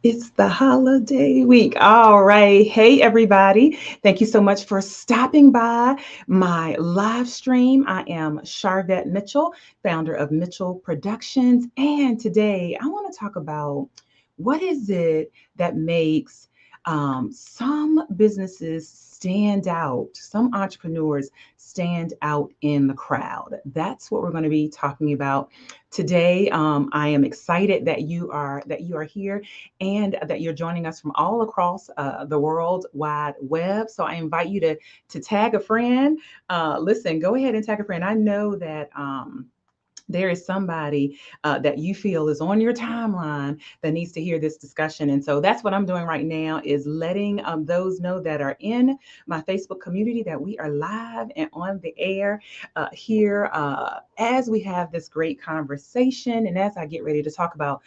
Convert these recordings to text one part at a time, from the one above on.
It's the holiday week. All right. Hey, everybody. Thank you so much for stopping by my live stream. I am Charvette Mitchell, founder of Mitchell Productions. And today I want to talk about what is it that makes some businesses stand out, some entrepreneurs stand out in the crowd. That's what we're going to be talking about today. I am excited that you are here and that you're joining us from all across the world wide web. So I invite you to tag a friend. Listen, go ahead and tag a friend. I know that. There is somebody that you feel is on your timeline that needs to hear this discussion, and so that's what I'm doing right now is letting those know that are in my Facebook community that we are live and on the air here as we have this great conversation and as I get ready to talk about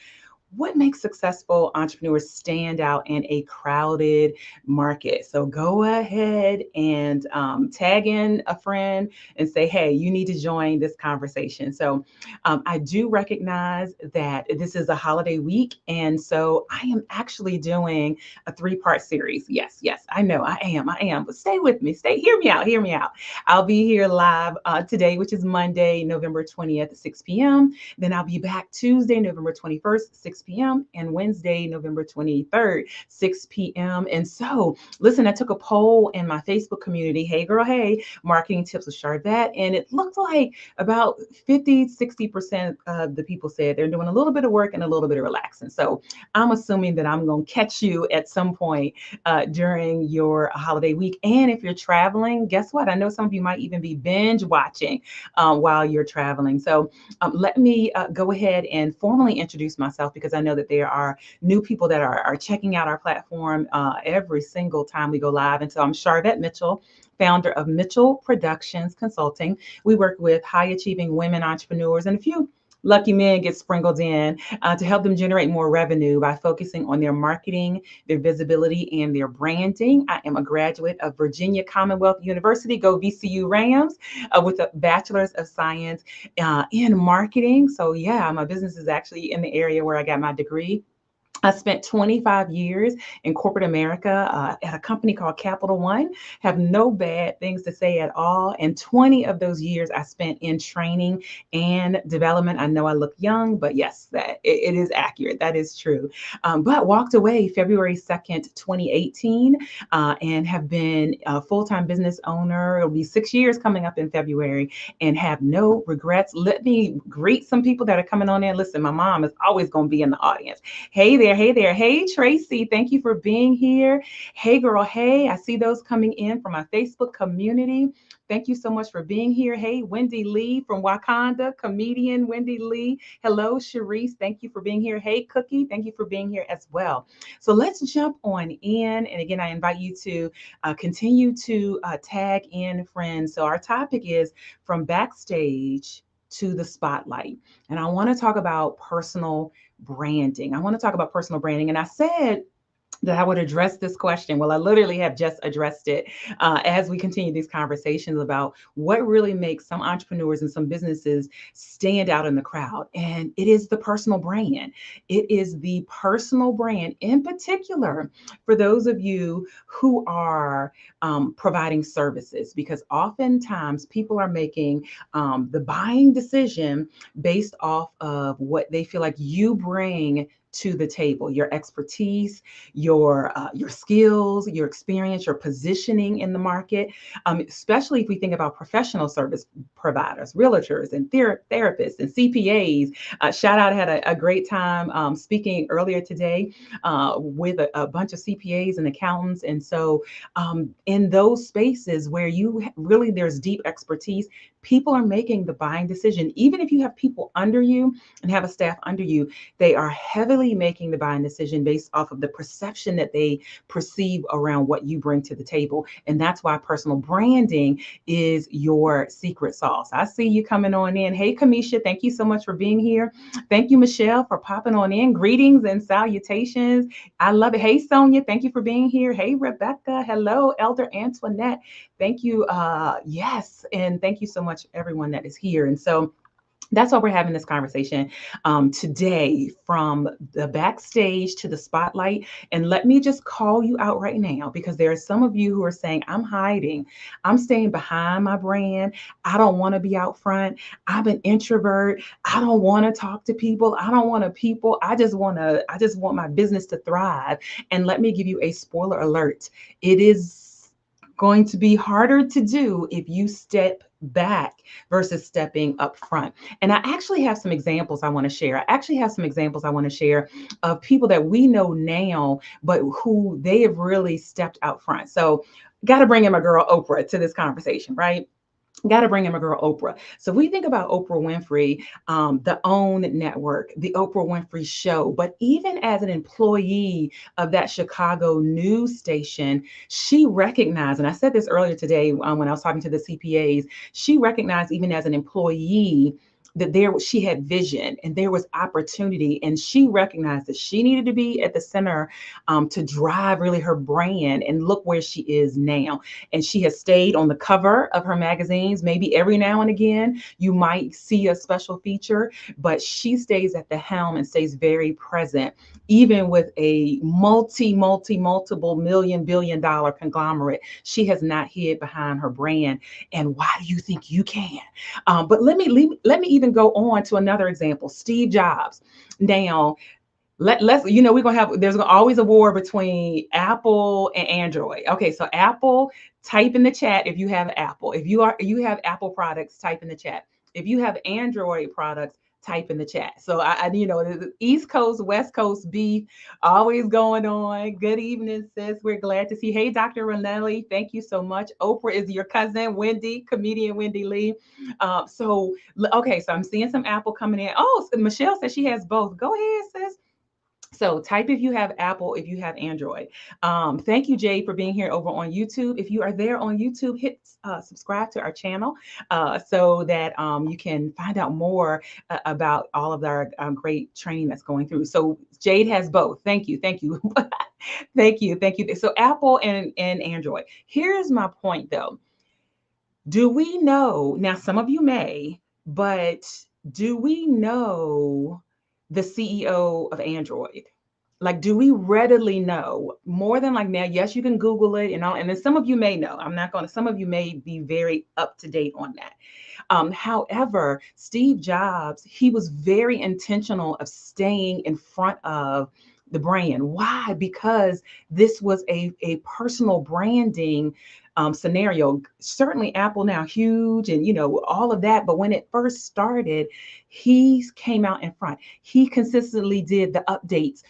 what makes successful entrepreneurs stand out in a crowded market. So go ahead and tag in a friend and say, hey, you need to join this conversation. So I do recognize that this is a holiday week. And so I am actually doing a three-part series. Yes, yes, I know I am. But stay with me. Hear me out. Hear me out. I'll be here live today, which is Monday, November 20th at 6 p.m. Then I'll be back Tuesday, November 21st, 6 p.m., and Wednesday, November 23rd, 6 p.m. And so, listen, I took a poll in my Facebook community, Hey Girl, Hey, Marketing Tips with Charvette, and it looked like about 50-60% of the people said they're doing a little bit of work and a little bit of relaxing. So I'm assuming that I'm going to catch you at some point during your holiday week. And if you're traveling, guess what? I know some of you might even be binge watching while you're traveling. So let me go ahead and formally introduce myself because I know that there are new people that are checking out our platform every single time we go live. And so I'm Charvette Mitchell, founder of Mitchell Productions Consulting. We work with high achieving women entrepreneurs and a few lucky men get sprinkled in to help them generate more revenue by focusing on their marketing, their visibility, and their branding. I am a graduate of Virginia Commonwealth University, go VCU Rams, with a bachelor's of science in marketing. So yeah, my business is actually in the area where I got my degree. I spent 25 years in corporate America at a company called Capital One. Have no bad things to say at all. And 20 of those years I spent in training and development. I know I look young, but yes, it is accurate. That is true. But walked away February 2nd, 2018, and have been a full-time business owner. It'll be 6 years coming up in February and have no regrets. Let me greet some people that are coming on in. Listen, my mom is always going to be in the audience. Hey there, hey there. Hey, Tracy, thank you for being here. Hey, girl, hey, I see those coming in from my Facebook community. Thank you so much for being here. Hey, Wendy Lee from Wakanda, comedian Wendy Lee. Hello, Sharice. Thank you for being here. Hey, Cookie, thank you for being here as well. So let's jump on in. And again, I invite you to continue to tag in friends. So our topic is from backstage to the spotlight. And I want to talk about personal branding. I want to talk about personal branding. And I said that I would address this question. Well, I literally have just addressed it as we continue these conversations about what really makes some entrepreneurs and some businesses stand out in the crowd. And it is the personal brand. It is the personal brand, in particular, for those of you who are providing services, because oftentimes people are making the buying decision based off of what they feel like you bring to the table, your expertise, your skills, your experience, your positioning in the market. Especially if we think about professional service providers, realtors, and therapists and CPAs. Shout out! I had a great time speaking earlier today with a bunch of CPAs and accountants, and so in those spaces where you really there's deep expertise, people are making the buying decision. Even if you have people under you and have a staff under you, they are heavily making the buying decision based off of the perception that they perceive around what you bring to the table. And that's why personal branding is your secret sauce. I see you coming on in. Hey, Kamisha, thank you so much for being here. Thank you, Michelle, for popping on in. Greetings and salutations. I love it. Hey, Sonia, thank you for being here. Hey, Rebecca. Hello, Elder Antoinette. Thank you. Yes. And thank you so much, everyone that is here. And so, That's why we're having this conversation today, from the backstage to the spotlight. And let me just call you out right now, because there are some of you who are saying, I'm hiding, I'm staying behind my brand, I don't want to be out front, I'm an introvert, I don't want to talk to people, I don't want to people, I just want my business to thrive. And let me give you a spoiler alert: it is going to be harder to do if you step back versus stepping up front. And I actually have some examples I want to share. I actually have some examples I want to share of people that we know now, but who they have really stepped out front. So, got to bring in my girl Oprah to this conversation, right? Got to bring in my girl Oprah. So we think about Oprah Winfrey, the OWN network, the Oprah Winfrey Show. But even as an employee of that Chicago news station, she recognized, and I said this earlier today when I was talking to the CPAs, she recognized even as an employee that there she had vision and there was opportunity, and she recognized that she needed to be at the center to drive really her brand. And look where she is now. And she has stayed on the cover of her magazines. Maybe every now and again you might see a special feature, but she stays at the helm and stays very present, even with a multiple $1 billion conglomerate. She has not hid behind her brand. And why do you think you can? But let me even go on to another example: Steve Jobs. Now, let's, we're gonna have, there's always a war between Apple and Android. Okay, so Apple, type in the chat if you have Apple. If you have Apple products, type in the chat. If you have Android products, type in the chat. So the East Coast, West Coast beef always going on. Good evening, sis. We're glad to see. Hey, Dr. Ranelli, thank you so much. Oprah is your cousin, Wendy, comedian Wendy Lee. Okay, so I'm seeing some Apple coming in. Oh, so Michelle says she has both. Go ahead, sis. So type if you have Apple, if you have Android. Thank you, Jade, for being here over on YouTube. If you are there on YouTube, hit subscribe to our channel so that you can find out more about all of our great training that's going through. So Jade has both. Thank you. Thank you. Thank you. Thank you. So Apple and Android. Here's my point, though. Do we know, now some of you may, but do we know the CEO of Android? Like, do we readily know more than like now? Yes, you can Google it and all, and then some of you may know. I'm not going to, some of you may be very up to date on that. However, Steve Jobs, he was very intentional of staying in front of the brand. Why? Because this was a personal branding scenario. Certainly Apple now huge and all of that, but when it first started, he came out in front. He consistently did the updates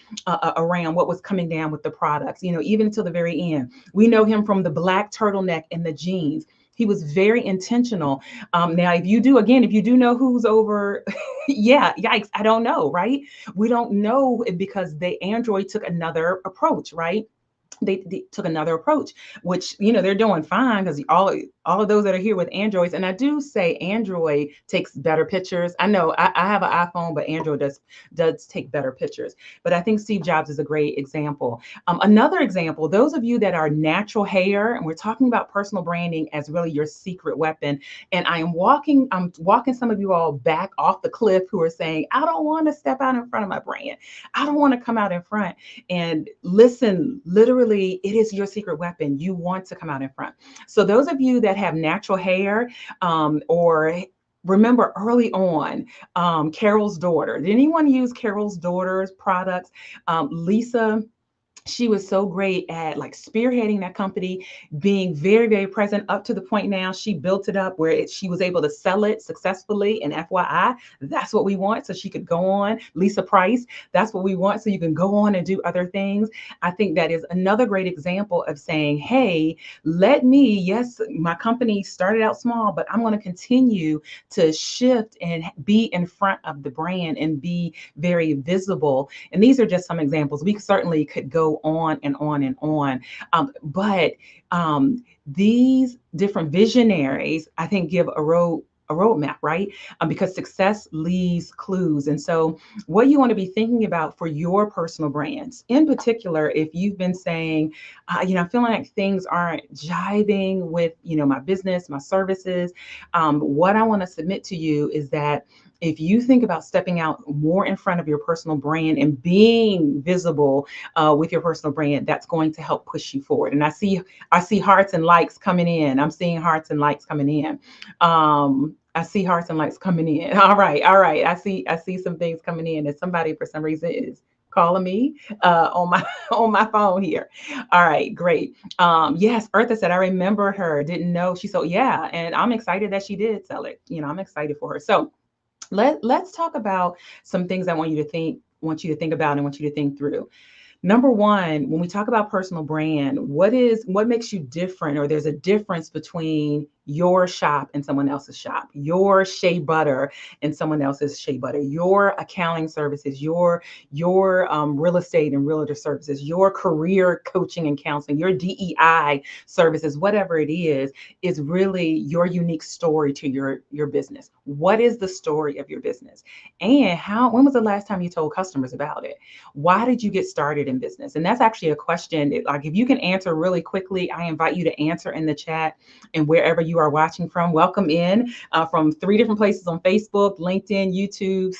around what was coming down with the products, even until the very end. We know him from the black turtleneck and the jeans. He was very intentional. Now, if you do, again, if you do know who's over, yeah, yikes, I don't know, right? We don't know, because the Android took another approach, right? They took another approach, which they're doing fine, because all of those that are here with Androids, and I do say Android takes better pictures. I know I have an iPhone, but Android does take better pictures. But I think Steve Jobs is a great example. Another example: those of you that are natural hair, and we're talking about personal branding as really your secret weapon. And I'm walking some of you all back off the cliff who are saying, I don't want to step out in front of my brand. I don't want to come out in front. And listen, literally, it is your secret weapon. You want to come out in front. So those of you that have natural hair, or remember early on, Carol's daughter. Did anyone use Carol's daughter's products? Lisa, she was so great at like spearheading that company, being very, very present up to the point now she built it up where she was able to sell it successfully. And FYI, that's what we want. So she could go on, Lisa Price, that's what we want. So you can go on and do other things. I think that is another great example of saying, hey, yes, my company started out small, but I'm going to continue to shift and be in front of the brand and be very visible. And these are just some examples. We certainly could go on and on and on. But these different visionaries, I think, give a roadmap, right? Because success leaves clues. And so what you want to be thinking about for your personal brands, in particular, if you've been saying, I'm feeling like things aren't jiving with, my business, my services, what I want to submit to you is that if you think about stepping out more in front of your personal brand and being visible with your personal brand, that's going to help push you forward. And I see hearts and likes coming in. I'm seeing hearts and likes coming in. I see hearts and likes coming in. All right, all right. I see some things coming in, and somebody for some reason is calling me on my on my phone here. All right, great. Yes, Eartha said I remember her. Didn't know she sold. Yeah, and I'm excited that she did sell it. I'm excited for her. So let's talk about some things I want you to think about and want you to think through. Number one, when we talk about personal brand, what makes you different, or there's a difference between your shop and someone else's shop, your shea butter and someone else's shea butter, your accounting services, your real estate and realtor services, your career coaching and counseling, your DEI services, whatever it is really your unique story to your business. What is the story of your business? And when was the last time you told customers about it? Why did you get started in business? And that's actually a question. Like, if you can answer really quickly, I invite you to answer in the chat, and wherever you are watching from, welcome in from 3 different places on Facebook, LinkedIn, YouTube,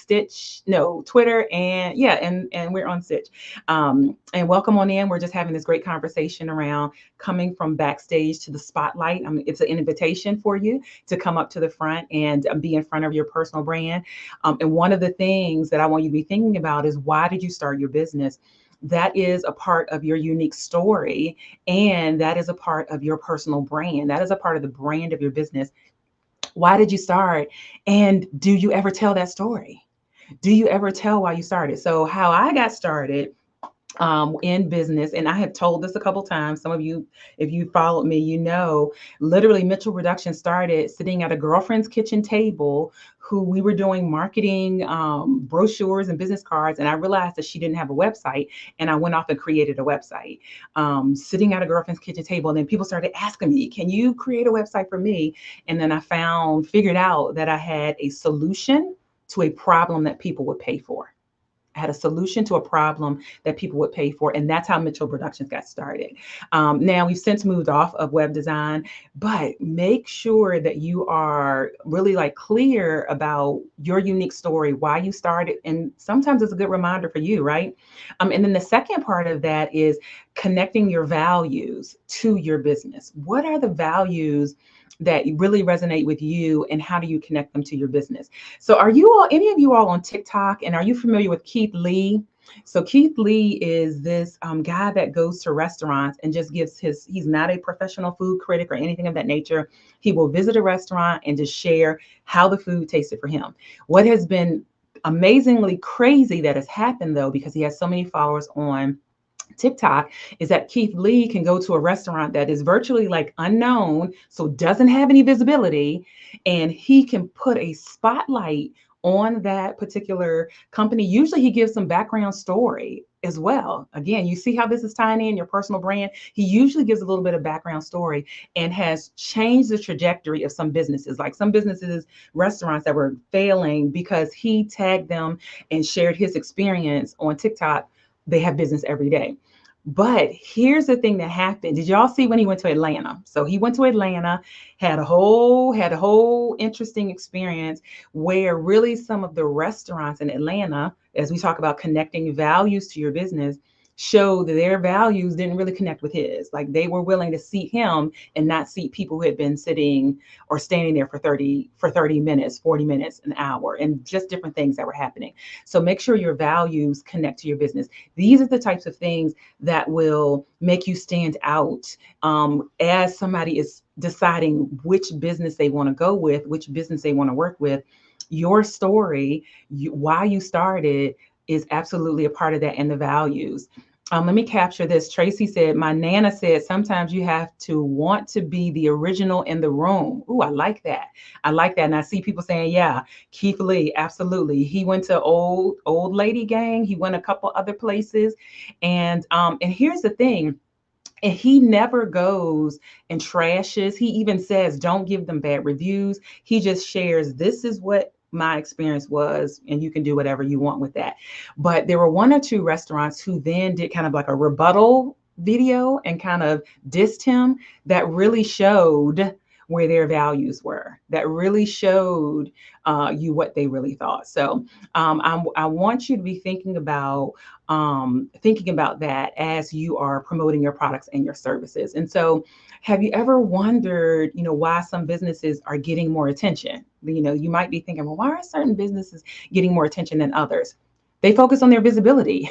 Twitter, and yeah, and we're on Stitch. And welcome on in. We're just having this great conversation around coming from backstage to the spotlight. I mean, it's an invitation for you to come up to the front and be in front of your personal brand. And one of the things that I want you to be thinking about is, why did you start your business? That is a part of your unique story, and that is a part of your personal brand. That is a part of the brand of your business. Why did you start? And do you ever tell that story? Do you ever tell why you started? So, how I got started in business, and I have told this a couple times. Some of you, if you followed me, literally Mitchell Production started sitting at a girlfriend's kitchen table who we were doing marketing brochures and business cards. And I realized that she didn't have a website. And I went off and created a website, sitting at a girlfriend's kitchen table. And then people started asking me, can you create a website for me? And then figured out that I had a solution to a problem that people would pay for. I had a solution to a problem that people would pay for. And that's how Mitchell Productions got started. Now, we've since moved off of web design, but make sure that you are really clear about your unique story, why you started. And sometimes it's a good reminder for you, right? And then the second part of that is connecting your values to your business. What are the values that really resonate with you, and how do you connect them to your business? So any of you all on TikTok, and are you familiar with Keith Lee? So Keith Lee is this guy that goes to restaurants and just he's not a professional food critic or anything of that nature. He will visit a restaurant and just share how the food tasted for him. What has been amazingly crazy that has happened, though, because he has so many followers on TikTok, is that Keith Lee can go to a restaurant that is virtually unknown, so doesn't have any visibility, and he can put a spotlight on that particular company. Usually he gives some background story as well. Again, you see how this is tying in your personal brand. He usually gives a little bit of background story and has changed the trajectory of some businesses, restaurants that were failing, because he tagged them and shared his experience on TikTok. They have business every day. But here's the thing that happened. Did y'all see when he went to Atlanta? So he went to Atlanta, had a whole interesting experience where really some of the restaurants in Atlanta, as we talk about connecting values to your business, showed that their values didn't really connect with his. Like, they were willing to seat him and not seat people who had been sitting or standing there for 30 minutes, 40 minutes, an hour, and just different things that were happening. So make sure your values connect to your business. These are the types of things that will make you stand out as somebody is deciding which business they want to go with, which business they want to work with. Your story, why you started, is absolutely a part of that, and the values. Let me capture this. Tracy said, my Nana said, sometimes you have to want to be the original in the room. Ooh, I like that. I like that. And I see people saying, yeah, Keith Lee, absolutely. He went to old lady gang. He went a couple other places. And here's the thing. And he never goes and trashes. He even says, don't give them bad reviews. He just shares, this is what my experience was, and you can do whatever you want with that. But there were 1 or 2 restaurants who then did kind of like a rebuttal video and kind of dissed him, that really showed where their values were, that really showed you what they really thought. So I want you to be thinking about that as you are promoting your products and your services. And so, have you ever wondered, why some businesses are getting more attention? You might be thinking, well, why are certain businesses getting more attention than others? They focus on their visibility.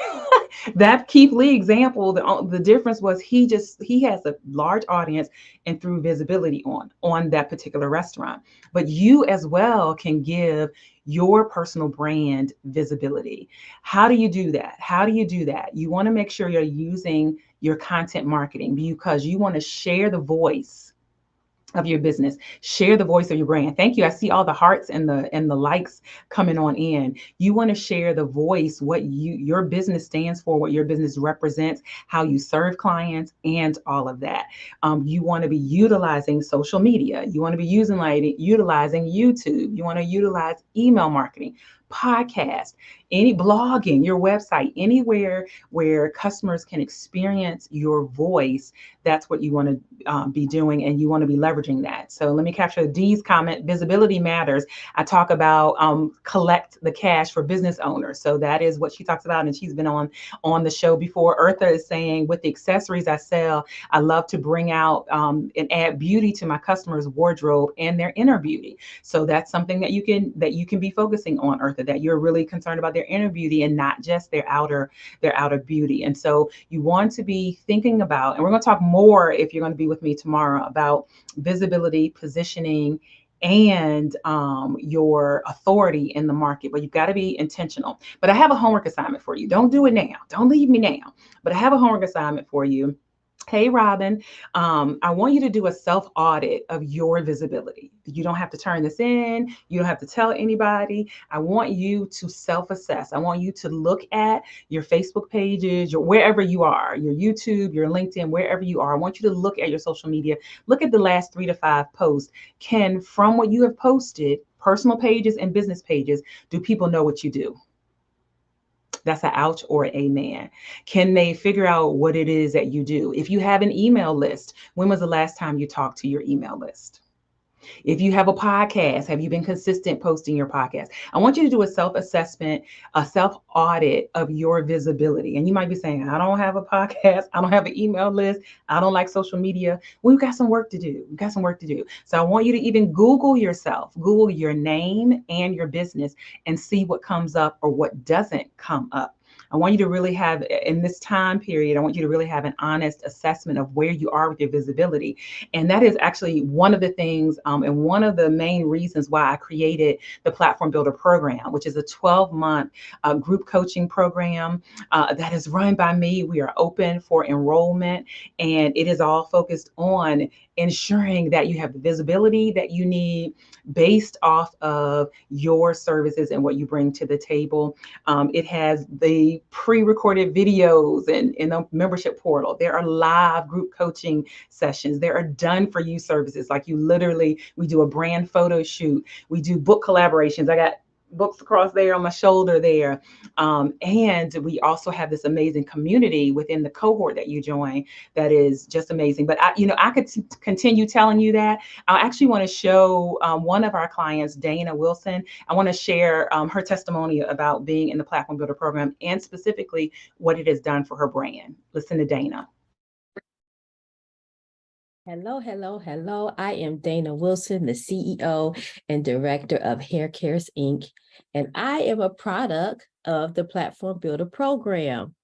That Keith Lee example, the difference was he has a large audience and threw visibility on that particular restaurant. But you as well can give your personal brand visibility. How do you do that? You want to make sure you're using your content marketing because you want to share the voice of your business, share the voice of your brand. Thank you. I see all the hearts and the likes coming on in. You want to share the voice, what your business stands for, what your business represents, how you serve clients, and all of that. You want to be utilizing social media. You want to be utilizing YouTube. You want to utilize email marketing, podcast, any blogging, your website, anywhere where customers can experience your voice. That's what you want to be doing, and you want to be leveraging that. So let me capture Dee's comment. Visibility matters. I talk about collect the cash for business owners. So that is what she talks about, and she's been on the show before. Eartha is saying, with the accessories I sell, I love to bring out and add beauty to my customers' wardrobe and their inner beauty. So that's something that you can be focusing on, Eartha, that you're really concerned about their inner beauty and not just their outer beauty. And so you want to be thinking about, and we're going to talk more if you're going to be with me tomorrow, about visibility, positioning, and your authority in the market. But you've got to be intentional. But I have a homework assignment for you. Don't do it now. Don't leave me now. But I have a homework assignment for you. Hey, Robin, I want you to do a self audit of your visibility. You don't have to turn this in. You don't have to tell anybody. I want you to self assess. I want you to look at your Facebook pages, your wherever you are, your YouTube, your LinkedIn, wherever you are. I want you to look at your social media. Look at the last 3 to 5 posts. From what you have posted, personal pages and business pages, do people know what you do? That's an ouch or an amen. Can they figure out what it is that you do? If you have an email list, when was the last time you talked to your email list? If you have a podcast, have you been consistent posting your podcast? I want you to do a self assessment, a self audit of your visibility. And you might be saying, I don't have a podcast. I don't have an email list. I don't like social media. We've got some work to do. We've got some work to do. So I want you to even Google yourself, Google your name and your business, and see what comes up or what doesn't come up. I want you to really have, in this time period, I want you to really have an honest assessment of where you are with your visibility. And that is actually one of the things and one of the main reasons why I created the Platform Builder program, which is a 12-month group coaching program that is run by me. We are open for enrollment, and it is all focused on ensuring that you have the visibility that you need based off of your services and what you bring to the table. It has the pre-recorded videos and in the membership portal. There are live group coaching sessions. There are done for you services. Like we do a brand photo shoot. We do book collaborations. I got books across there on my shoulder there. And we also have this amazing community within the cohort that you join that is just amazing. But I could continue telling you that. I actually want to show one of our clients, Dana Wilson. I want to share her testimony about being in the Platform Builder program and specifically what it has done for her brand. Listen to Dana. Hello, hello, hello. I am Dana Wilson, the CEO and Director of Hair Cares Inc., and I am a product of the Platform Builder program.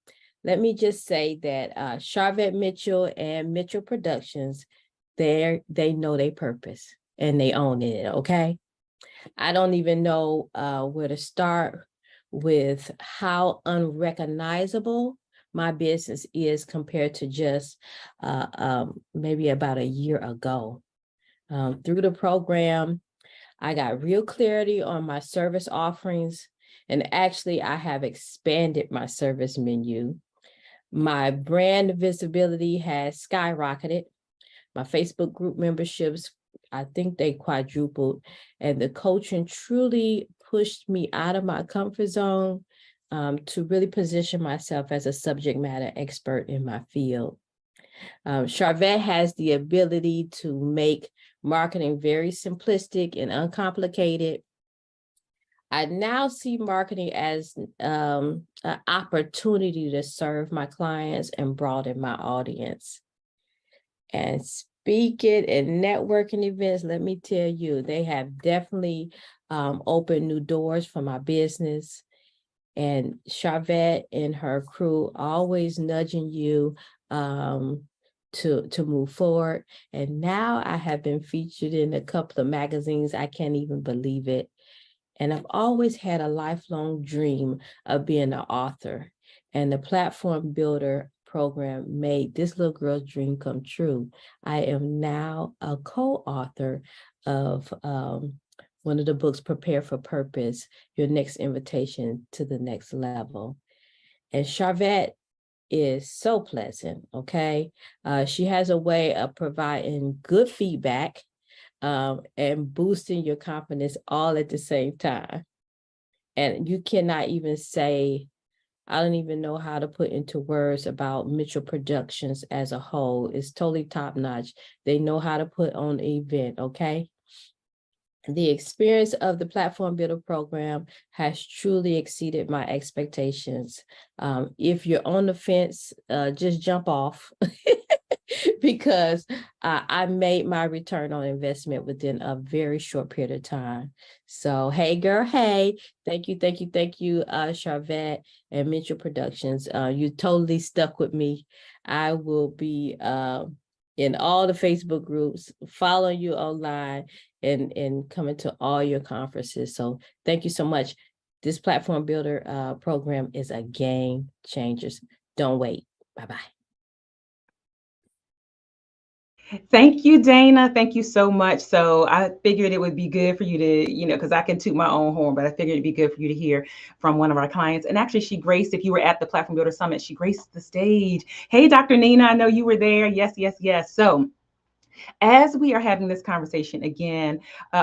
Let me just say that Charvette Mitchell and Mitchell Productions, they know their purpose and they own it, okay? I don't even know where to start with how unrecognizable my business is compared to just maybe about a year ago. Through the program, I got real clarity on my service offerings, and actually I have expanded my service menu. My brand visibility has skyrocketed. My Facebook group memberships, I think they quadrupled, and the coaching truly pushed me out of my comfort zone to really position myself as a subject matter expert in my field. Charvette has the ability to make marketing very simplistic and uncomplicated. I now see marketing as an opportunity to serve my clients and broaden my audience. And speaking and networking events, let me tell you, they have definitely opened new doors for my business. And Charvette and her crew always nudging you to move forward. And now I have been featured in a couple of magazines. I can't even believe it. And I've always had a lifelong dream of being an author. And the Platform Builder program made this little girl's dream come true. I am now a co-author of one of the books, Prepare for Purpose, Your Next Invitation to the Next Level. And Charvette is so pleasant, okay? She has a way of providing good feedback and boosting your confidence all at the same time. And you cannot even say, I don't even know how to put into words about Mitchell Productions as a whole. It's totally top notch. They know how to put on an event, okay? The experience of the Platform Builder program has truly exceeded my expectations. If you're on the fence, just jump off because I made my return on investment within a very short period of time. So, hey, girl, hey, thank you, Charvette and Mitchell Productions. You totally stuck with me. I will be in all the Facebook groups, following you online, and coming to all your conferences. So thank you so much. This Platform Builder program is a game changer. Don't wait. Bye-bye. Thank you, Dana. Thank you so much. So I figured it would be good for you to, because I can toot my own horn, but I figured it'd be good for you to hear from one of our clients. And actually, she graced, if you were at the Platform Builder Summit, she graced the stage. Hey, Dr. Nina, I know you were there. Yes, yes, yes. So as we are having this conversation again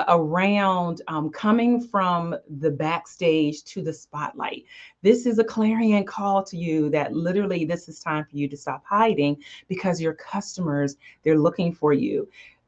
around coming from the backstage to the spotlight, this is a clarion call to you that literally this is time for you to stop hiding because your customers, they're looking for you.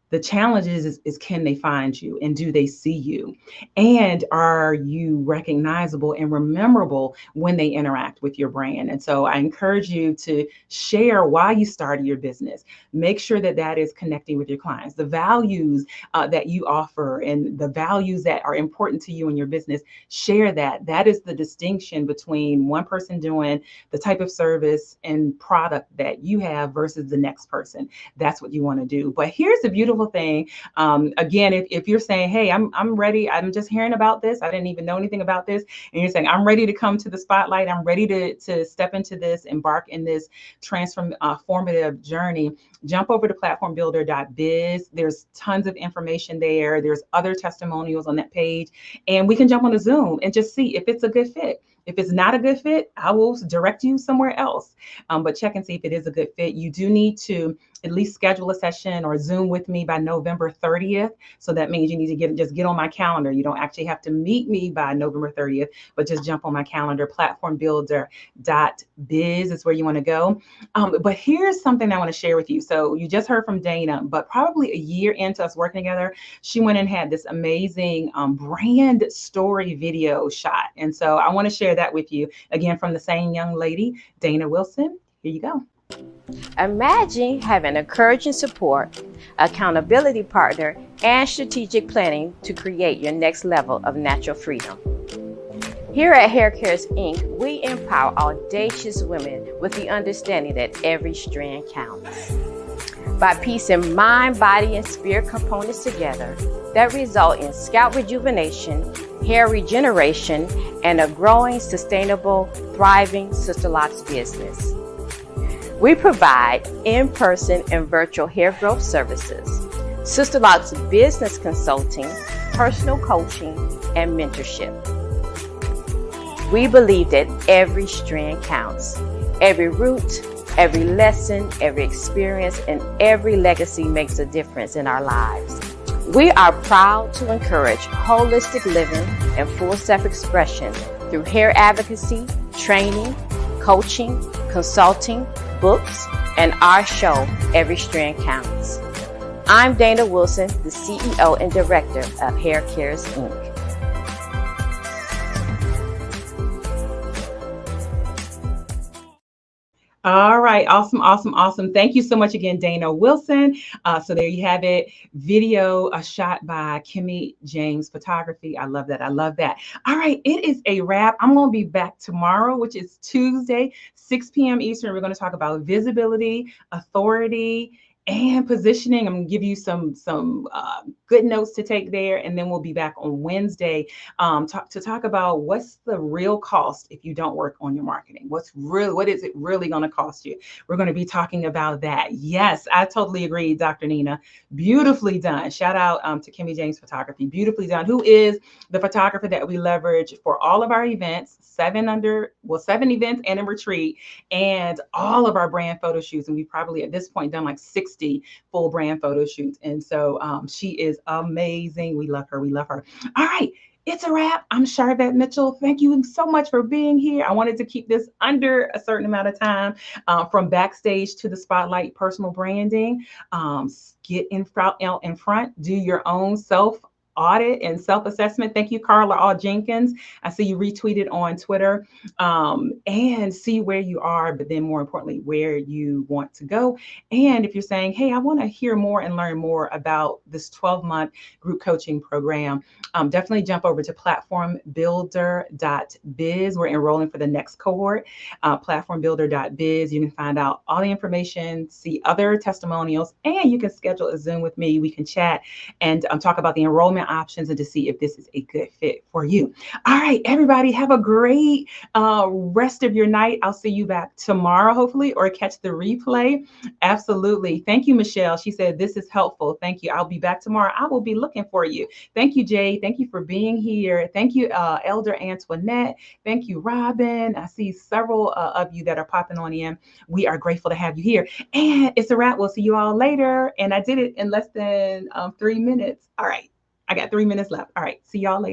The challenge is can they find you and do they see you? And are you recognizable and rememberable when they interact with your brand? And so I encourage you to share why you started your business. Make sure that that is connecting with your clients, the values that you offer and the values that are important to you in your business. Share that. That is the distinction between one person doing the type of service and product that you have versus the next person. That's what you want to do. But here's the beautiful thing. Again, if you're saying, hey, I'm ready, I'm just hearing about this, I didn't even know anything about this, and you're saying, I'm ready to come to the spotlight, I'm ready to step into this, embark in this transformative journey, jump over to platformbuilder.biz. There's tons of information there. There's other testimonials on that page, and we can jump on a Zoom and just see if it's a good fit. If it's not a good fit, I will direct you somewhere else. But check and see if it is a good fit. You do need to at least schedule a session or Zoom with me by November 30th. So that means you need to just get on my calendar. You don't actually have to meet me by November 30th, but just jump on my calendar. Platformbuilder.biz is where you want to go. But here's something I want to share with you. So you just heard from Dana, but probably a year into us working together, she went and had this amazing brand story video shot. And so I want to share that with you again from the same young lady, Dana Wilson. Here you go. Imagine having encouraging support, accountability partner, and strategic planning to create your next level of natural freedom. Here at Hair Cares Inc., we empower audacious women with the understanding that every strand counts. By piecing mind, body, and spirit components together that result in scalp rejuvenation, hair regeneration, and a growing, sustainable, thriving Sister Locks business. We provide in-person and virtual hair growth services, Sister Locks business consulting, personal coaching, and mentorship. We believe that every strand counts. Every root, every lesson, every experience, and every legacy makes a difference in our lives. We are proud to encourage holistic living and full self-expression through hair advocacy, training, coaching, consulting, books, and our show, Every Strand Counts. I'm Dana Wilson, the CEO and Director of Hair Cares Inc. All right. Awesome. Awesome. Awesome. Thank you so much again, Dana Wilson. So there you have it. Video shot by Kimmy James Photography. I love that. I love that. All right. It is a wrap. I'm going to be back tomorrow, which is Tuesday, 6 p.m. Eastern. We're going to talk about visibility, authority, and positioning. I'm going to give you some good notes to take there, and then we'll be back on Wednesday to talk about what's the real cost if you don't work on your marketing. What is it really going to cost you? We're going to be talking about that. Yes, I totally agree, Dr. Nina. Beautifully done. Shout out to Kimmy James Photography. Beautifully done. Who is the photographer that we leverage for all of our events, 7 events and a retreat, and all of our brand photo shoots. And we've probably at this point done like 60 full brand photo shoots. And so she is amazing. We love her. We love her. All right. It's a wrap. I'm Charvette Mitchell. Thank you so much for being here. I wanted to keep this under a certain amount of time, from backstage to the spotlight, personal branding. Get in front, do your own self audit and self-assessment. Thank you, Carla All Jenkins. I see you retweeted on Twitter, and see where you are, but then more importantly, where you want to go. And if you're saying, hey, I want to hear more and learn more about this 12-month group coaching program, definitely jump over to platformbuilder.biz. We're enrolling for the next cohort, platformbuilder.biz. You can find out all the information, see other testimonials, and you can schedule a Zoom with me. We can chat and talk about the enrollment options and to see if this is a good fit for you. All right, everybody, have a great rest of your night. I'll see you back tomorrow, hopefully, or catch the replay. Absolutely. Thank you, Michelle. She said, this is helpful. Thank you. I'll be back tomorrow. I will be looking for you. Thank you, Jay. Thank you for being here. Thank you, Elder Antoinette. Thank you, Robin. I see several of you that are popping on in. We are grateful to have you here. And it's a wrap. We'll see you all later. And I did it in less than 3 minutes. All right. I got 3 minutes left. All right. See y'all later.